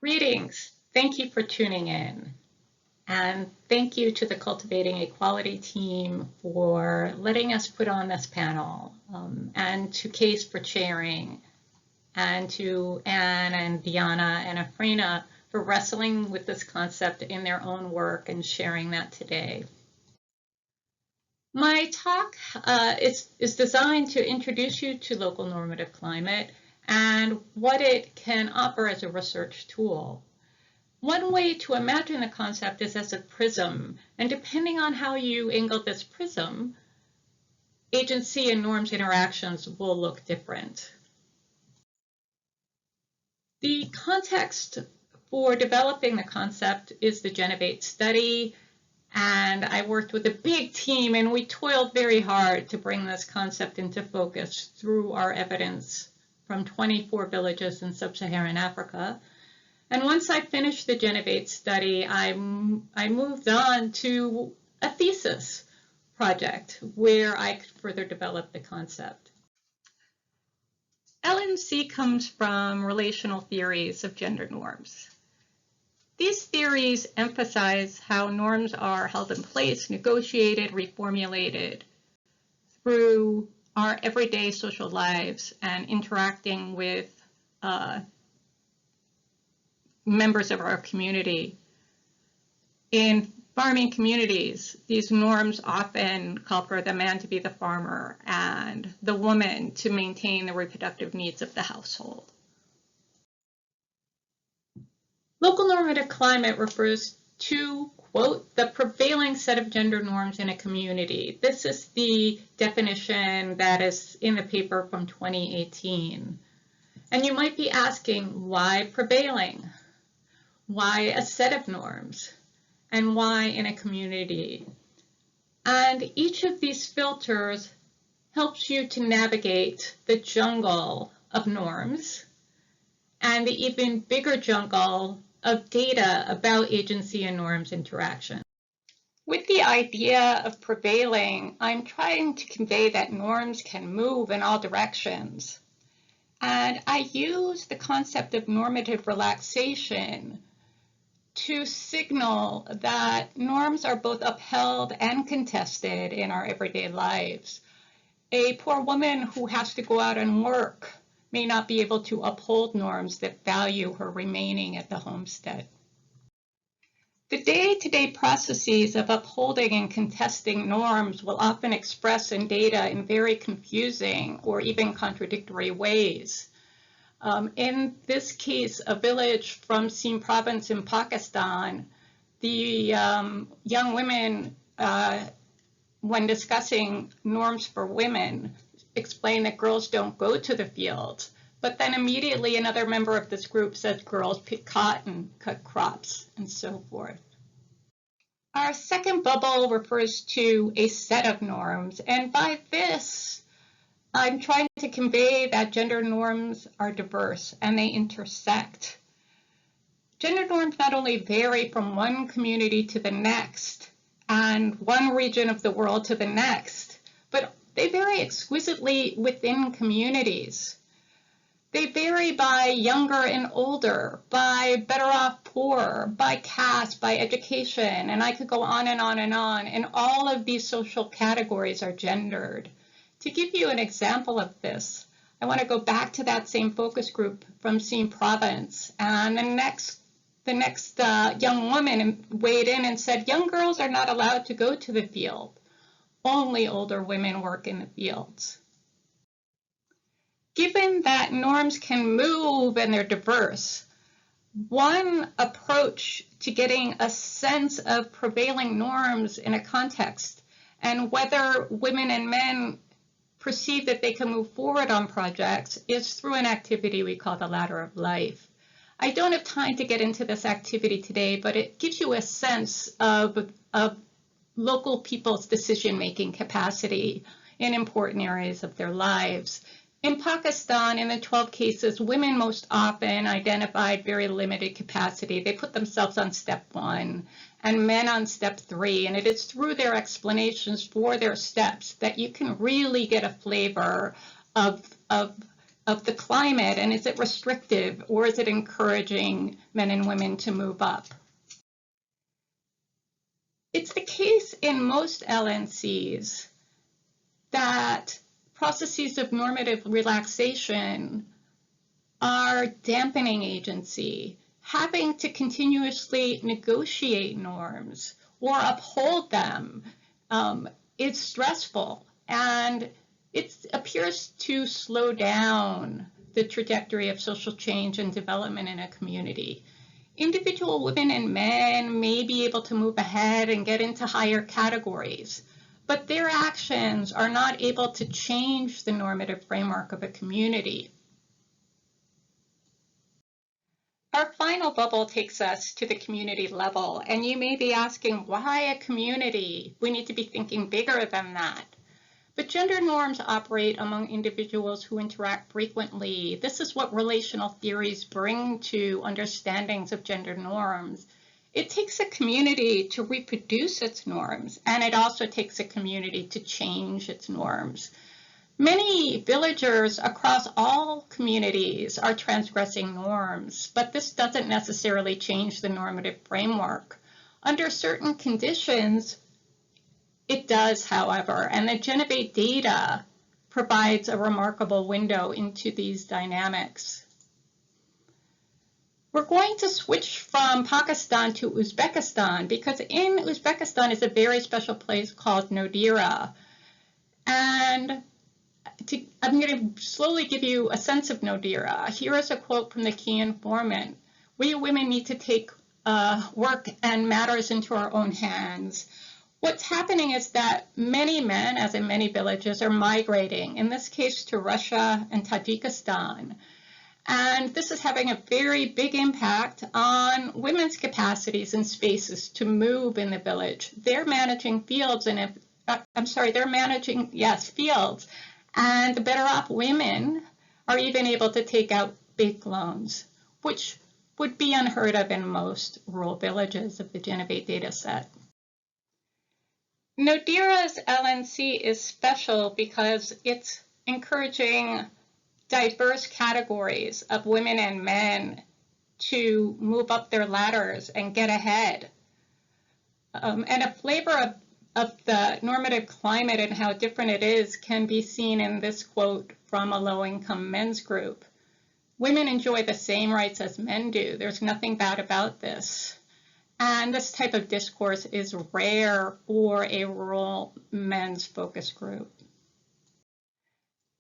Greetings. Thank you for tuning in. And thank you to the Cultivating Equality team for letting us put on this panel, and to Case for chairing, and to Anne and Diana and Afrina for wrestling with this concept in their own work and sharing that today. My talk is designed to introduce you to local normative climate and what it can offer as a research tool. One way to imagine the concept is as a prism, and depending on how you angle this prism, agency and norms interactions will look different. The context for developing the concept is the Genovate study, and I worked with a big team and we toiled very hard to bring this concept into focus through our evidence from 24 villages in sub-Saharan Africa. And once I finished the Genovate study, I moved on to a thesis project where I could further develop the concept. LNC comes from relational theories of gender norms. These theories emphasize how norms are held in place, negotiated, reformulated through our everyday social lives and interacting with members of our community. In farming communities, these norms often call for the man to be the farmer and the woman to maintain the reproductive needs of the household. Local normative climate refers to, quote, the prevailing set of gender norms in a community. This is the definition that is in the paper from 2018. And you might be asking, why prevailing? Why a set of norms? And why in a community? And each of these filters helps you to navigate the jungle of norms and the even bigger jungle of data about agency and norms interaction. With the idea of prevailing, I'm trying to convey that norms can move in all directions. And I use the concept of normative relaxation to signal that norms are both upheld and contested in our everyday lives. A poor woman who has to go out and work may not be able to uphold norms that value her remaining at the homestead. The day-to-day processes of upholding and contesting norms will often express in data in very confusing or even contradictory ways. In this case, a village from Sindh province in Pakistan, the young women, when discussing norms for women, explain that girls don't go to the fields, but then immediately another member of this group says girls pick cotton, cut crops, and so forth. Our second bubble refers to a set of norms, and by this, I'm trying to convey that gender norms are diverse and they intersect. Gender norms not only vary from one community to the next and one region of the world to the next, but they vary exquisitely within communities. They vary by younger and older, by better off, poor, by caste, by education, and I could go on and on and on, and all of these social categories are gendered. To give you an example of this, I want to go back to that same focus group from Sindh province, and the next young woman weighed in and said, young girls are not allowed to go to the field. Only older women work in the fields. Given that norms can move and they're diverse, one approach to getting a sense of prevailing norms in a context and whether women and men perceive that they can move forward on projects is through an activity we call the ladder of life. I don't have time to get into this activity today, but it gives you a sense of local people's decision-making capacity in important areas of their lives. In Pakistan, in the 12 cases, women most often identified very limited capacity. They put themselves on step 1 and men on step 3, and it is through their explanations for their steps that you can really get a flavor of of the climate, and is it restrictive or is it encouraging men and women to move up? It's the case in most LNCs that processes of normative relaxation are dampening agency, having to continuously negotiate norms or uphold them is stressful, and it appears to slow down the trajectory of social change and development in a community. Individual women and men may be able to move ahead and get into higher categories, but their actions are not able to change the normative framework of a community. Our final bubble takes us to the community level, and you may be asking, why a community? We need to be thinking bigger than that. But gender norms operate among individuals who interact frequently. This is what relational theories bring to understandings of gender norms. It takes a community to reproduce its norms, and it also takes a community to change its norms. Many villagers across all communities are transgressing norms, but this doesn't necessarily change the normative framework. Under certain conditions, it does, however, and the Genovate data provides a remarkable window into these dynamics. We're going to switch from Pakistan to Uzbekistan because in Uzbekistan is a very special place called Nodira. And I'm going to slowly give you a sense of Nodira. Here is a quote from the key informant. We women need to take work and matters into our own hands. What's happening is that many men, as in many villages, are migrating, in this case to Russia and Tajikistan. And this is having a very big impact on women's capacities and spaces to move in the village. They're managing fields, and fields. And the better off women are even able to take out big loans, which would be unheard of in most rural villages of the Genovate data set. Nodira's LNC is special because it's encouraging diverse categories of women and men to move up their ladders and get ahead. And a flavor of the normative climate and how different it is can be seen in this quote from a low-income men's group. Women enjoy the same rights as men do. There's nothing bad about this. And this type of discourse is rare for a rural men's focus group.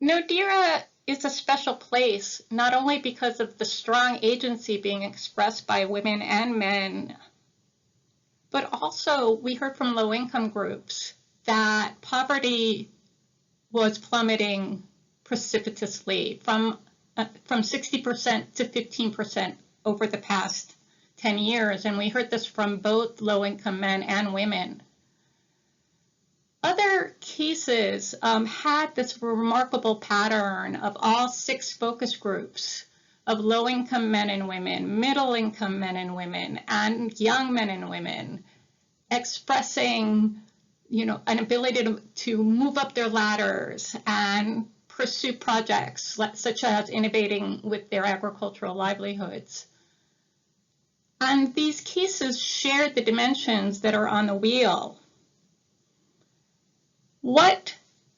Nodira is a special place, not only because of the strong agency being expressed by women and men, but also we heard from low-income groups that poverty was plummeting precipitously from 60% to 15% over the past 10 years, and we heard this from both low-income men and women. Other cases had this remarkable pattern of all 6 focus groups of low-income men and women, middle-income men and women, and young men and women expressing, an ability to move up their ladders and pursue projects such as innovating with their agricultural livelihoods. And these cases shared the dimensions that are on the wheel. What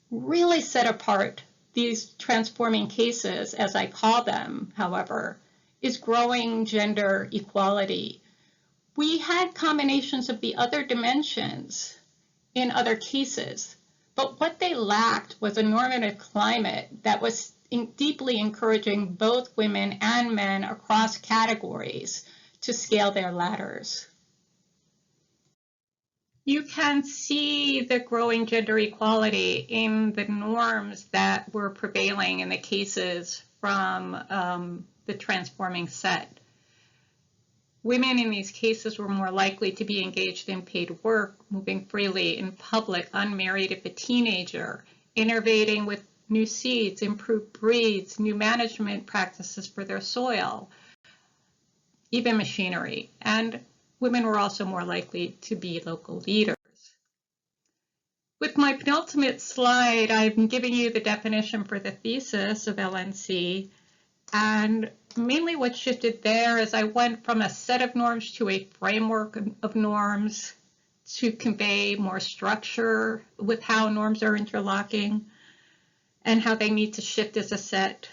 really set apart these transforming cases, as I call them, however, is growing gender equality. We had combinations of the other dimensions in other cases, but what they lacked was a normative climate that was deeply encouraging both women and men across categories to scale their ladders. You can see the growing gender equality in the norms that were prevailing in the cases from the transforming set. Women in these cases were more likely to be engaged in paid work, moving freely in public, unmarried if a teenager, innovating with new seeds, improved breeds, new management practices for their soil, even machinery. And women were also more likely to be local leaders. With my penultimate slide, I'm giving you the definition for the thesis of LNC. And mainly what shifted there is I went from a set of norms to a framework of norms to convey more structure with how norms are interlocking and how they need to shift as a set.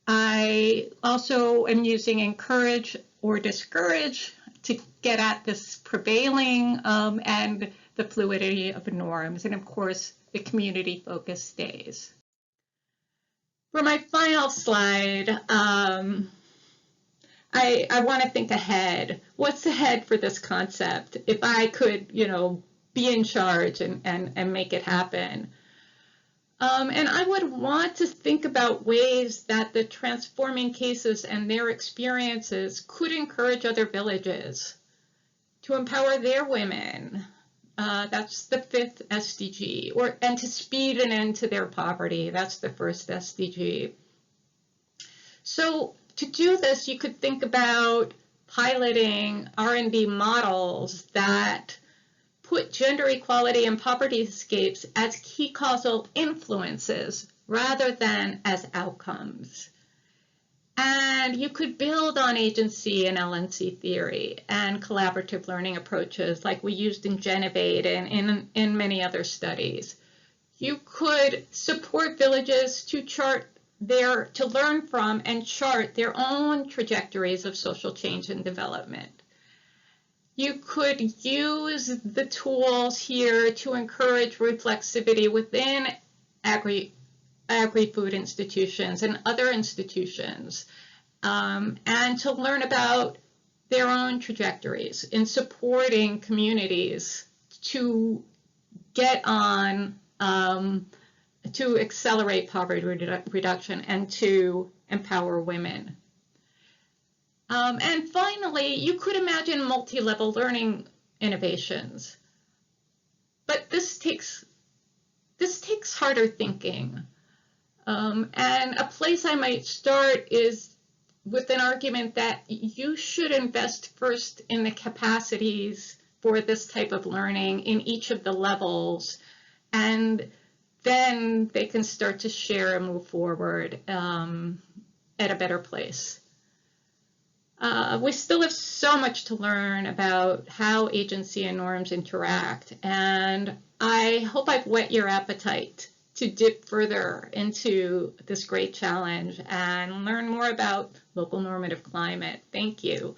I also am using encourage or discourage to get at this prevailing and the fluidity of norms. And of course, the community focus stays. For my final slide, I want to think ahead. What's ahead for this concept? If I could, be in charge and make it happen. And I would want to think about ways that the transforming cases and their experiences could encourage other villages to empower their women. That's the 5th SDG, and to speed an end to their poverty. That's the 1st SDG. So to do this, you could think about piloting R&D models that put gender equality and poverty escapes as key causal influences rather than as outcomes. And you could build on agency and LNC theory and collaborative learning approaches like we used in Genovate and in many other studies. You could support villages to learn from and chart their own trajectories of social change and development. You could use the tools here to encourage reflexivity within agri-food institutions and other institutions, and to learn about their own trajectories in supporting communities to get on, to accelerate poverty reduction and to empower women. And finally, you could imagine multi-level learning innovations, but this takes harder thinking. And a place I might start is with an argument that you should invest first in the capacities for this type of learning in each of the levels, and then they can start to share and move forward at a better place. We still have so much to learn about how agency and norms interact, and I hope I've whet your appetite to dip further into this great challenge and learn more about local normative climate. Thank you.